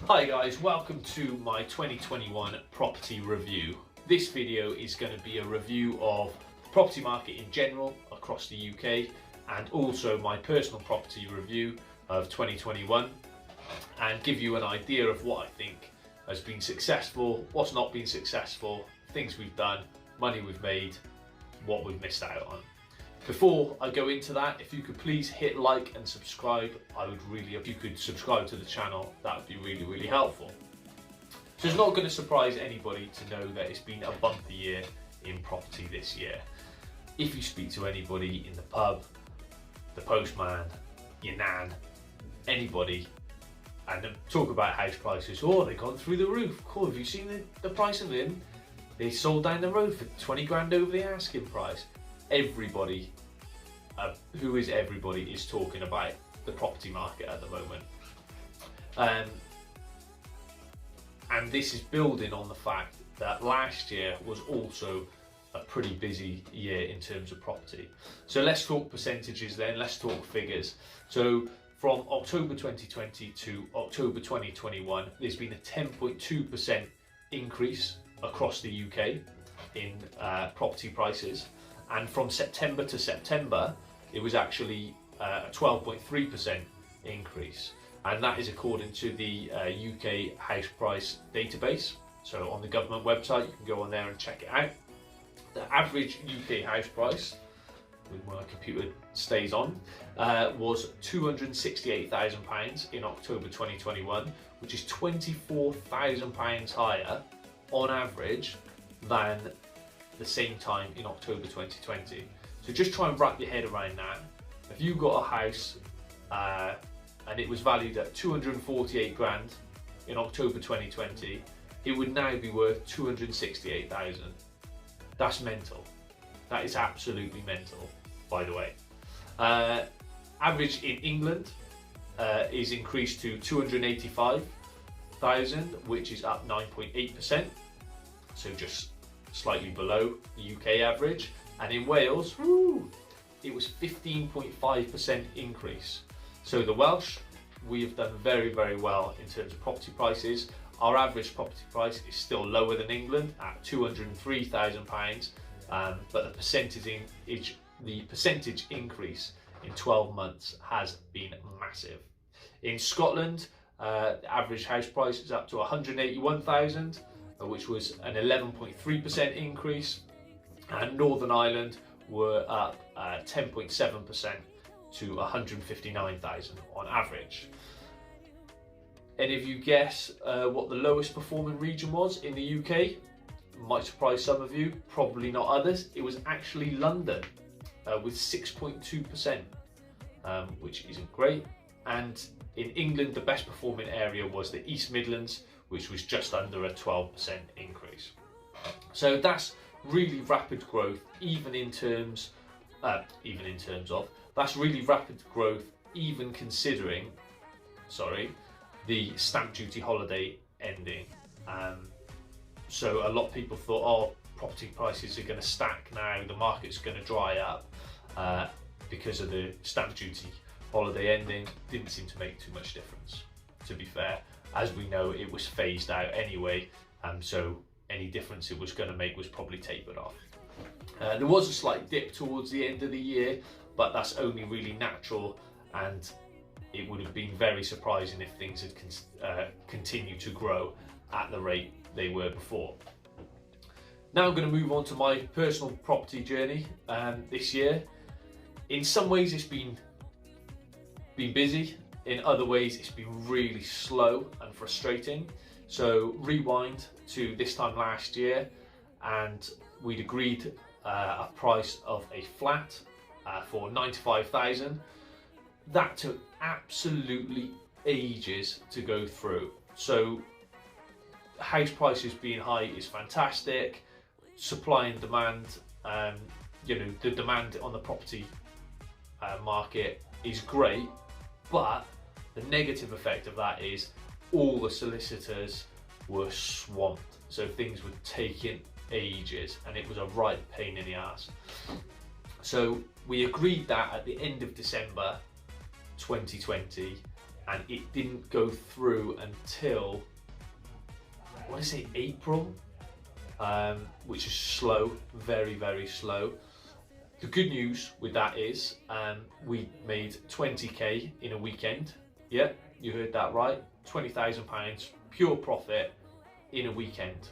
Hi guys, welcome to my 2021 property review. This video is going to be a review of the property market in general across the UK and also my personal property review of 2021 and give you an idea of what I think has been successful, what's not been successful, things we've done, money we've made, what we've missed out on. Before I go into that, if you could please hit like and subscribe, if you could subscribe to the channel, that would be really helpful. So it's not going to surprise anybody to know that it's been a bumpy year in property this year. If you speak to anybody in the pub, the postman, your nan, anybody, and talk about house prices, oh, they've gone through the roof. Cool, have you seen the price of them? They sold down the road for 20 grand over the asking price. Everybody, who is everybody, is talking about the property market at the moment. And this is building on the fact that last year was also a pretty busy year in terms of property. So let's talk percentages then, let's talk figures. So from October 2020 to October 2021, there's been a 10.2% increase across the UK in property prices. And from September to September, it was actually a 12.3% increase. And that is according to the UK house price database. So on the government website, you can go on there and check it out. The average UK house price, when my computer stays on, was £268,000 in October 2021, which is £24,000 higher on average than the same time in October 2020. So just try and wrap your head around that. If you got a house and it was valued at 248 grand in October 2020, it would now be worth 268,000. That's mental. That is absolutely mental, by the way. Average in England is increased to 285,000, which is up 9.8%. So just slightly below the UK average. And in Wales, it was 15.5% increase. So the Welsh, we have done very well in terms of property prices. Our average property price is still lower than England at £203,000, but the percentage increase in 12 months has been massive. In Scotland, the average house price is up to 181,000, which was an 11.3% increase, and Northern Ireland were up 10.7% to 159,000 on average. Any of you guess what the lowest performing region was in the UK? Might surprise some of you, probably not others. It was actually London with 6.2%, which isn't great. And in England, the best performing area was the East Midlands, which was just under a 12% increase. So that's really rapid growth, that's really rapid growth, even considering, the stamp duty holiday ending. So a lot of people thought, oh, property prices are going to stack now, the market's going to dry up because of the stamp duty holiday ending. Didn't seem to make too much difference, to be fair. As we know, it was phased out anyway, so any difference it was going to make was probably tapered off. There was a slight dip towards the end of the year, but that's only really natural, and it would have been very surprising if things had continued to grow at the rate they were before. Now I'm going to move on to my personal property journey this year. In some ways it's been busy, in other ways it's been really slow and frustrating. So rewind to this time last year, and we'd agreed a price of a flat for 95,000. That took absolutely ages to go through. So house prices being high is fantastic. Supply and demand, the demand on the property market is great, but the negative effect of that is all the solicitors were swamped. So things were taking ages and it was a right pain in the ass. So we agreed that at the end of December 2020 and it didn't go through until, I want to say April, which is slow, very, very slow. The good news with that is we made 20k in a weekend. Yeah, you heard that right. £20,000 pure profit in a weekend.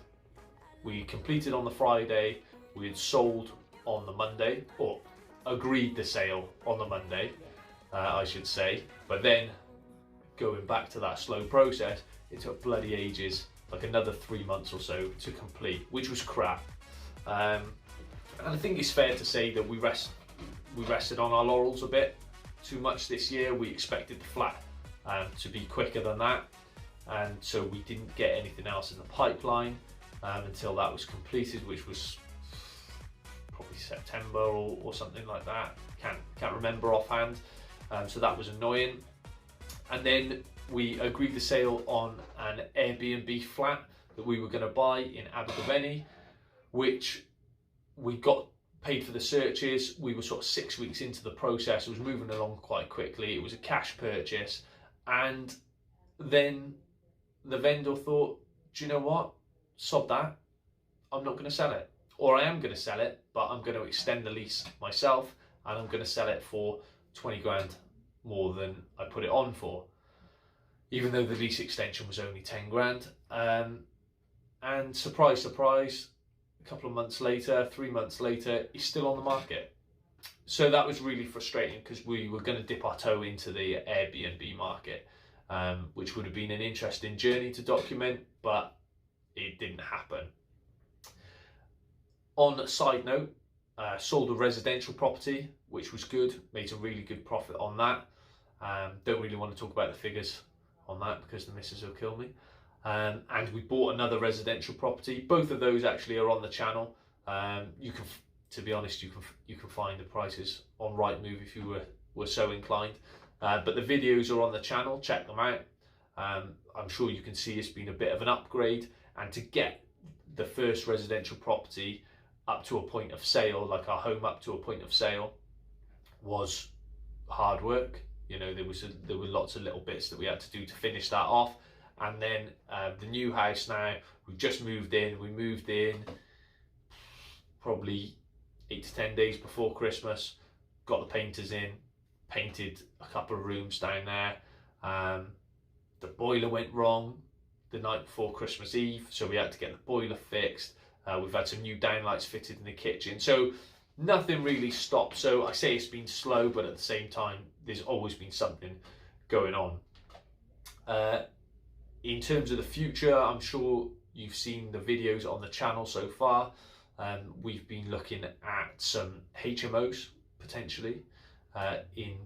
We completed on the Friday, we had sold on the Monday, or agreed the sale on the Monday, I should say. But then going back to that slow process, it took bloody ages, like another 3 months or so to complete, which was crap. And I think it's fair to say that we rested on our laurels a bit too much this year. We expected the flat to be quicker than that, and so we didn't get anything else in the pipeline until that was completed, which was probably September or something like that. Can't remember offhand. So that was annoying. And then we agreed the sale on an Airbnb flat that we were going to buy in Abergavenny, which we got paid for the searches. We were sort of 6 weeks into the process. It was moving along quite quickly. It was a cash purchase. And then the vendor thought, do you know what? Sod that. I'm not going to sell it. Or I am going to sell it, but I'm going to extend the lease myself, and I'm going to sell it for 20 grand more than I put it on for, even though the lease extension was only 10 grand. And surprise, surprise, a couple of months later, 3 months later, it's still on the market. So that was really frustrating, because we were going to dip our toe into the Airbnb market, which would have been an interesting journey to document, but it didn't happen. On a side note, sold a residential property, which was good, made a really good profit on that. Don't really want to talk about the figures on that because the missus will kill me. And we bought another residential property. Both of those actually are on the channel. You can, to be honest, you can find the prices on Rightmove if you were so inclined. But the videos are on the channel. Check them out. I'm sure you can see it's been a bit of an upgrade. And to get the first residential property up to a point of sale, like our home up to a point of sale, was hard work. You know, there were lots of little bits that we had to do to finish that off. And then the new house now, we just moved in. We moved in probably 8 to 10 days before Christmas, got the painters in, painted a couple of rooms down there. The boiler went wrong the night before Christmas Eve, so we had to get the boiler fixed. We've had some new downlights fitted in the kitchen. So nothing really stopped. So I say it's been slow, but at the same time, there's always been something going on. In terms of the future, I'm sure you've seen the videos on the channel so far. We've been looking at some HMOs potentially in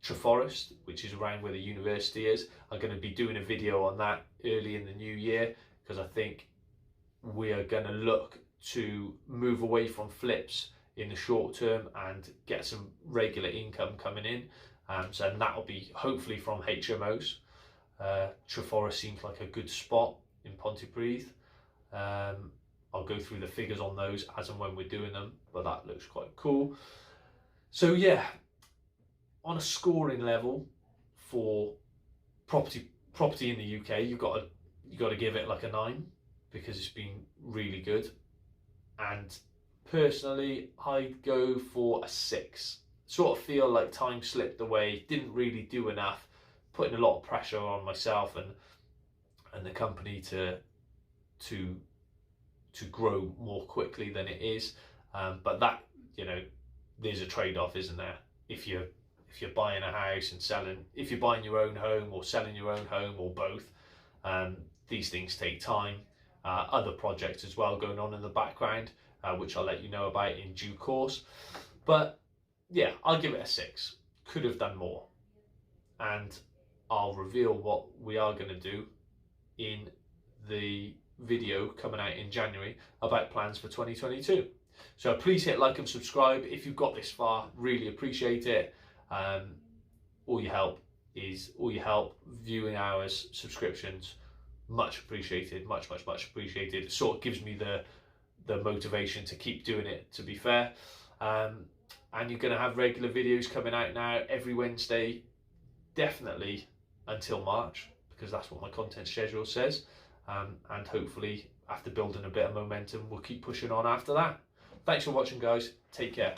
Treforest, which is around where the university is. I'm going to be doing a video on that early in the new year, because I think we are going to look to move away from flips in the short term and get some regular income coming in. So that'll be hopefully from HMOs. Treforest seems like a good spot in Pontypridd. I'll go through the figures on those as and when we're doing them, but that looks quite cool. So yeah, on a scoring level for property in the UK, you've got to give it like a 9, because it's been really good. And personally, I'd go for a 6. Sort of feel like time slipped away, didn't really do enough, putting a lot of pressure on myself and the company to grow more quickly than it is. But that, you know, there's a trade-off, isn't there? If you're buying a house and selling, if you're buying your own home or selling your own home, or both, these things take time. Other projects as well going on in the background, which I'll let you know about in due course. But yeah, I'll give it a 6. Could have done more. And I'll reveal what we are going to do in the video coming out in January about plans for 2022. So please hit like and subscribe if you've got this far. Really appreciate it. All your help, viewing hours, subscriptions, much appreciated, much appreciated. It sort of gives me the motivation to keep doing it, to be fair. And you're going to have regular videos coming out now every Wednesday, definitely until March, because that's what my content schedule says. And hopefully, after building a bit of momentum, we'll keep pushing on after that. Thanks for watching, guys. Take care.